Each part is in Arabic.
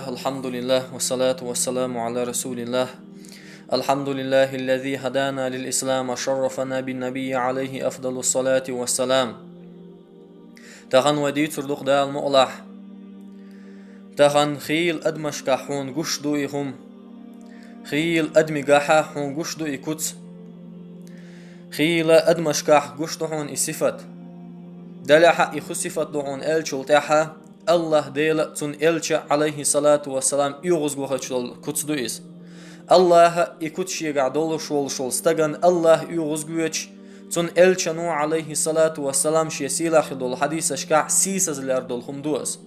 الله الحمد لله والصلاة والسلام على رسول الله. الحمد لله الذي هدانا للإسلام وشرفنا بالنبي عليه أفضل الصلاة والسلام. تغن ودي تردق دا المؤلح تغن خيل أدمشك حون قشدو إهم خيل أدمي قاحا حون قشدو إكوتس خيل أدمشك قشدو حون إصفت دلحا إخصفت دعون إلشل تاحا الله ديلا تون إلش عليه الصلاة والسلام يغزقوها شل كتسدو إس الله إكوتش يقعدول شول استغن الله يغزقوش تون إلش نو عليه الصلاة والسلام شيسيلا خدول حديث أشكع سيسز الأردول خمدوس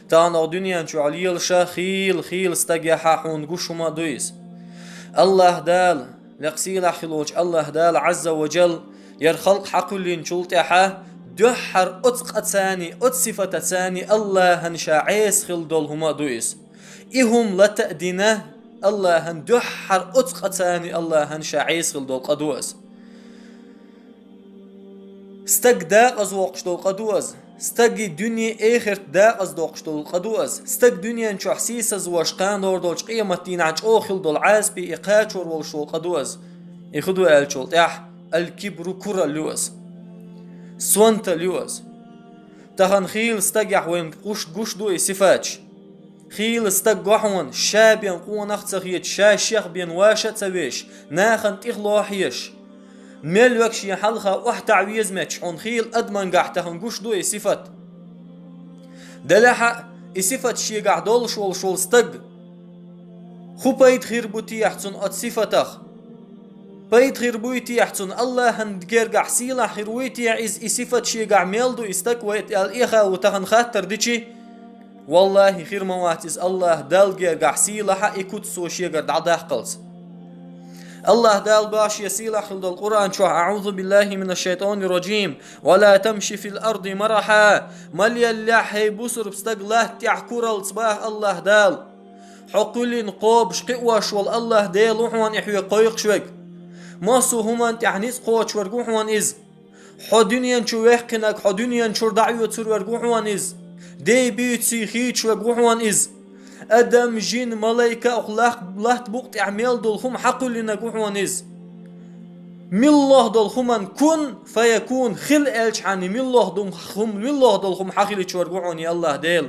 تانا دنيا شو عليل شا خيل استقيحا حون قشما دويس الله دال لقسيلا خلوش الله دال عز وجل يرخلق حقلين شلتحا دحر أتق ثاني أتصفة ثاني الله هنشا عيس خل دول هما دويس إهم لتأدينه الله هندحر أتق ثاني الله هنشا عيس خل دول قدوس استق داق أزوقش دول قدوس استق دنيا آخر داق أزوقش دول قدوس استق دنيا نشو حسيس أزواشقان دور دولش قيمتين عنش أوخل دول عاس بي إقاتشور والشول قدوس يخدو الشول تاح الكبر كرة اللوس سوانت اليوز تخن خيل استقع وين قش دو صفاتش خيل استقع وين شاب ينقون اختخيت شاشيخ بين واشة سويش ناخن تخلوحيش ميل وكش يحلخا وحت عويز ماتش عن خيل ادمن قاح تخن قش دو صفات دلحا صفات شي قاع دول شول استق خبايد خير بوتي احسن ات صفتخ بيت خير بويتي احسن الله هندقير قاع سيلا خيرويتي عز إصفت شي قاع ميلدو استكويت الإخا وتخن خاتر ديشي والله خير مواتز الله دال قير قاع سيلا حق كتسو شي قرد عداح قلس الله دال باش يسيلا خلد القرآن شو أعوذ بالله من الشيطان الرجيم ولا تمشي في الأرض مرحا مليا اللحي بسر بستقله تحكور الصباح الله دال حقولين قوب شقواش والله دال وحوان يحوي قويق شوك ماسو همان تعنيس قوش ورقوحوان إز حدنيا شو يحقنك حدنيا شو دعوة تسور ورقوحوان إز دي بيت سيخيش ورقوحوان إز أدم جين ملايكة أخلاق بلات بوقت أعمال دولخم حقو لنا قوحوان إز من الله دولخمان كن فيكون خل إلش عني من الله دولخم حقيلي شو ورقوحوان الله ديل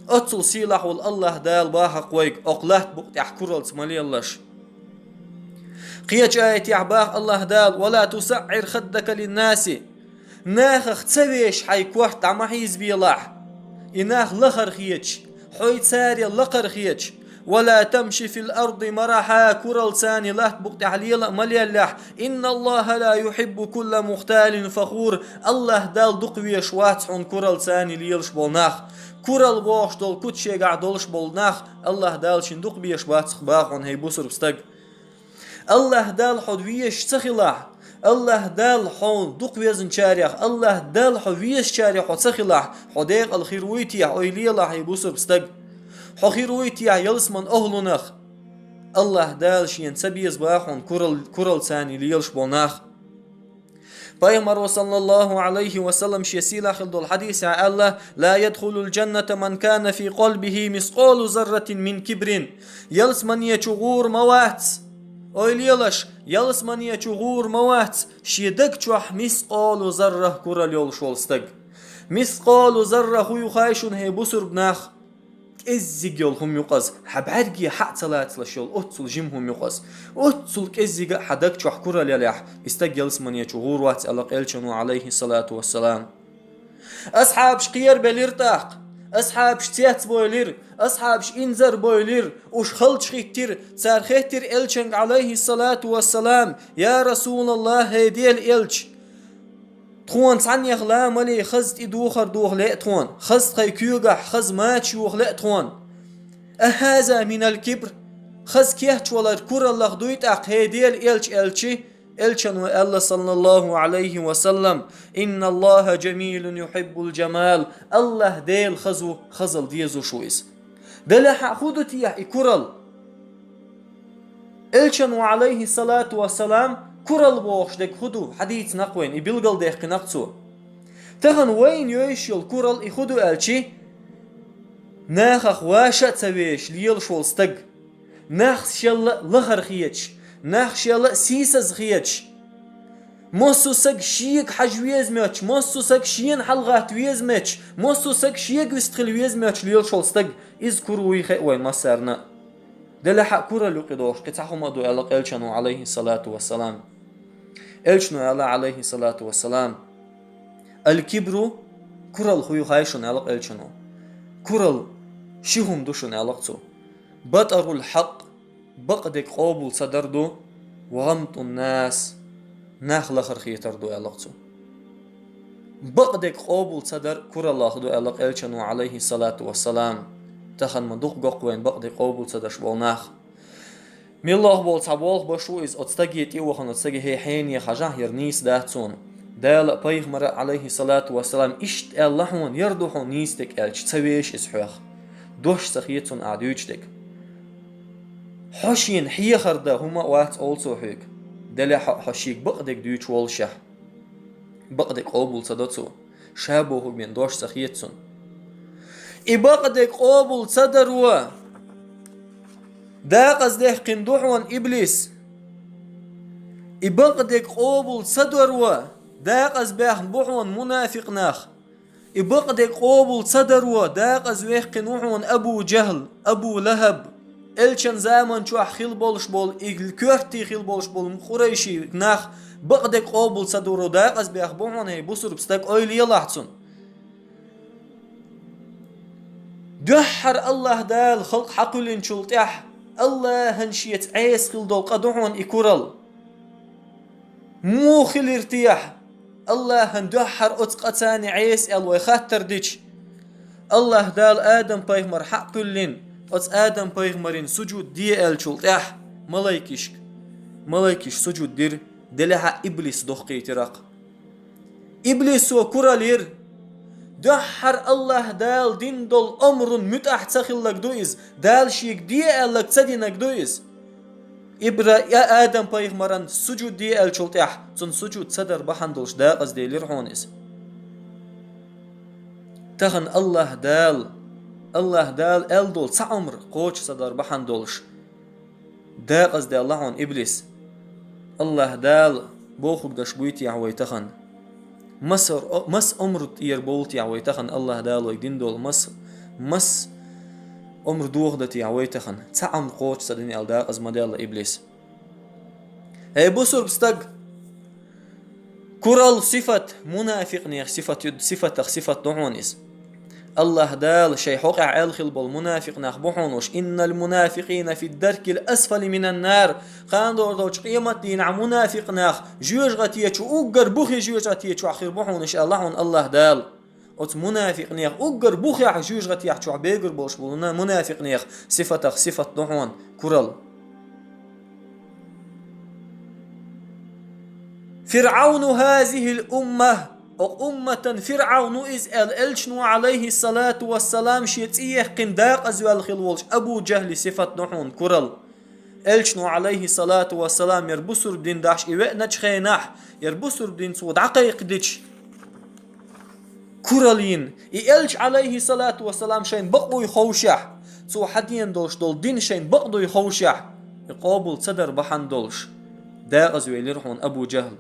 أتصل سيلاح والله دال باحق ويك أخلاق بوقت أحكور السمالي اللهش قيج آية يعباق الله دال ولا تسعر خدك للناس ناخ تسويش حيكوح تعمحيز بيلاح إناخ لخر خيج حويت ساري لقر خيج ولا تمشي في الأرض مرحا كرل ثاني لا تبقت عليلا مليلاح إن الله لا يحب كل مختال فخور الله دال دقوي شوات عن كرل ثاني ليلش بولناخ كرل بوش دول كتشي قعدولش بولناخ الله دال شندق بيش بات سخباق عن هيبوسر بستق الله دال حدويش سخلاح الله دال حون دق ويزن شاريخ الله دال حويش شاريخ وسخلاح حديق الخيرويتي اويلي الله يبوسر بستق حخيرويتي يلسمن اهلونخ الله دال شين سبيز باخون كرل ثاني ليلش بوناخ بايمر صلى الله عليه وسلم شيسيلا خلد الحديث عن الله لا يدخل الجنة من كان في قلبه مثقال ذرة من كبر يلسمن يشغور موات أوليلش يلسمن يشغور موات شيدك شوح مثقال ذرة كرل يول شولستق مثقال ذرة هو يخايشون هي بسر بناخ كزيق يولهم يقص حبعرقي حق صلاة لشول أتسل جمهم يقص أتسل كزيق حدك شوح كرل يليح استق يلسمن يشغور وات ألق إلشنو عليه الصلاة والسلام أصحاب شقير بليرتاق أصحاب شتيات بويلير أصحاب إنزر بويلير وش خلط شخيتير صار خيتير إلشنج عليه الصلاة والسلام يا رسول الله هيديل إلش تخون عني أغلا ملي خزت إدوخر دوخ لا تخون خزت خيكيوغح خز ماتش يوخ لا تخون أهذا من الكبر خز كيهش ولا كور الله دويت أق هيديل إلش إلشي إلشن الله صلى الله عليه وسلم إن الله جميل يحب الجمال الله ديل خزل ديزو شويس دلح خودتي يا كرل إلشن عليه الصلاة والسلام كرل بوش دك خدو حديث نقوين يبلغل ديق نقصو تغن وين يوشيل كرل يخدو ألشي ناخ واشا تسويش ليل شول ستق ناخ شل لغر خيتش ناخ شل سيسز خيتش موسو سق شيك حجويز ماتش موسو سق شين حلغات ويز ماتش موسو سق شيك وستخل ويز ماتش ليل شول ستق اذكروا ويخي وين ما سارنا دلح كورا لقدوش قطعه مدو على الشنو عليه الصلاة والسلام الشنو عليه الصلاة والسلام الكبر كورا الخيو خايشون على الشنو كورا شيهم دوشون على بطر الحق بقدك قابل صدردو وغمط الناس ناخل خرخي تردو علقتو بقدك قابل صدر كور الله دو علق الشنو عليه الصلاة والسلام تخن مدوق قوين بقدك قابل صدر شبال ناخ مي الله بول صبول بشو إز أتستجيت يوخن أتستجي هي حين يخجاه يرنيس داتون دال بيغمر عليه الصلاة والسلام إشت اللحون يردوحون نيستك ألش تسويش إسحوخ دوش سخيتون عدوجتك حشين حي خرده هما وات أولسو حيك دل حشيك بقدك دوش والشه بقدك قابل صدتو شابوه من دوش سخيتون بقدك قابل صدروا دا قصده قندوحون إبليس بقدك قابل صدروا دا قصده بوحون منافق ناخ بقدك قابل صدروا دا قصده قنوحون أبو جهل أبو لهب الچن زمان شو خيل بولش بول الكورتي خيل بولش بول مخوريشي ناخ بقدك قابل صدروا دا قصده بوحون هي بصر بستك أولي يلاحظون دحر الله دال خلق حقل شلطح الله هنشيت عيس خل دول قدوحون إكورل مو خل ارتياح الله هندحر أتقتاني عيس الوي خاتر ديش الله دال آدم بيغمر حق كلين أت آدم بيغمرين سجود دي شلطح ملايكش سجود دير دلها إبليس دخقي تراق إبليس وكورالير دحر الله دال دين دول أمر متأح تخلق دويز دال شيك دي ألك تسدينك دويز إبرا يا آدم بيغمران سجود دي شلطح تن سجود صدر بحندلش دا قصدي لرحونيز تخن الله دال دول تعمر قوش صدر بحندلش دا قصدي الله عن إبليس الله دال بوخك دشبويتي عوي تخن مس أمر يربولتي عويتخن الله دالو يدين دول مس أمر دوغدتي عويتخن تعم قوش صدني الدا از مدال إبليس هي بصر بستق كرال صفة منافق نيخ صفة نعونيس الله دال شي حقع الخل بالمنافق نخبحونوش إن المنافقين في الدرك الأسفل من النار خان دور دوش قيمة دين عن منافق ناخ جوج غتيتشو أقر بوخي جوج غتيتشو أخير بوحونش الله دال أت منافق نيخ أقر بوخي جوج غتيتشو عبيقر بوش بولنا منافق نيخ صفة نحون كرل فرعون هذه الأمة أمة فرعون إزال إلشنو عليه الصلاة والسلام شيتيه قنداق أزوال خلولش أبو جهل صفة نحون كرل إلشنو عليه الصلاة والسلام يربسر بدين داش إيوه نجخيناح يربسر بدين سود عقيق ديش كرلين إلش عليه الصلاة والسلام شين بقضو يخوشح سو حدين دولش دول دين شين بقضو يخوشح يقابل صدر بحن دولش دا أزوال يرحون أبو جهل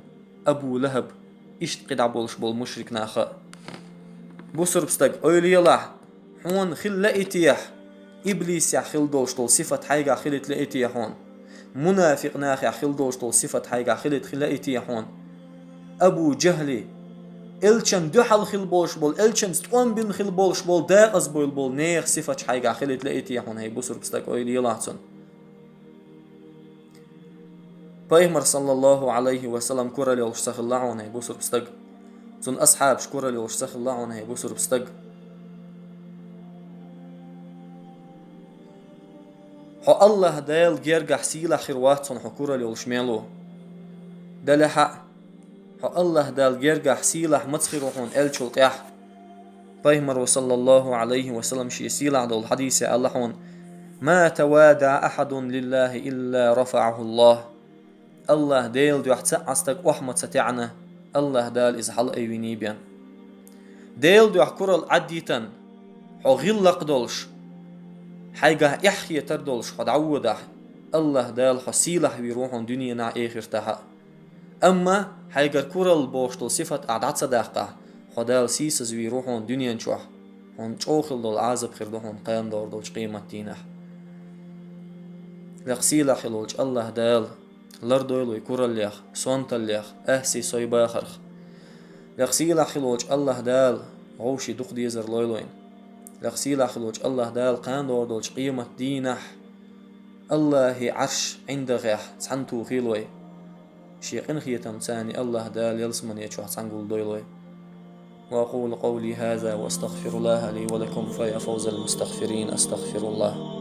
أبو لهب إشت قدع بولش بول مشرك ناخا بصر بستق أولي الله حون خل لأيتيح إبليس يخل دولش طول صفة حاجة خلت لأيتيح هون منافق ناخ يخل دولش طول صفة حاجة خلت لأيتيح هون أبو جهلي إلشن دحل خل بولش بول إلشن ستوان بن خل بولش بول داقز بول نيخ صفة حاجة خلت لأيتيح هون هي بصر بستق أولي الله تون بيغمر صلى الله عليه وسلم كورا لي وشتخ الله عنه يبوسر بستق زن أصحاب شكورا لي وشتخ الله عنه يبوسر بستق حو الله دايل جيرجح سيلا خيروات صن حكورا لي وشميلو دلحق حو الله دايل جيرجح سيلا متخيروحون الشل قيح بيغمر صلى الله عليه وسلم شي سيلا دول حديث الله حون ما توادع أحد لله إلا رفعه الله الله ديل دو حتسعستك وحمد ستعنا الله دال إزحل أيويني بيان ديل دو حكور العديتن حو غلق دولش حيقه يحيى تردولش خد عوده الله دال حسيله بيروحون دنيا نا آخر تها أما حيقر كورل بوشتل صفة أعداد صداقة خدال سيسز بيروحون دنيا نشوح هون تشوخل دول عازب خير دهون قيان دور دولش قيمة دينه لقسيلا خلولش الله دال لردويلو يكورل ليخ سونتل ليخ أهسي سوي باخرخ لقسيلا خلولش الله دال غوشي دق ديزر لويلوين لقسيلا خلولش الله دال قيان دور دولش قيمة دينه الله عرش عند غيح تسعنتو خيلوي شيقن خيتم تاني الله دال يلسمن يتشوح تسعنقول دويلوي وأقول قولي هذا وأستغفر الله لي ولكم فيا فوز المستغفرين أستغفر الله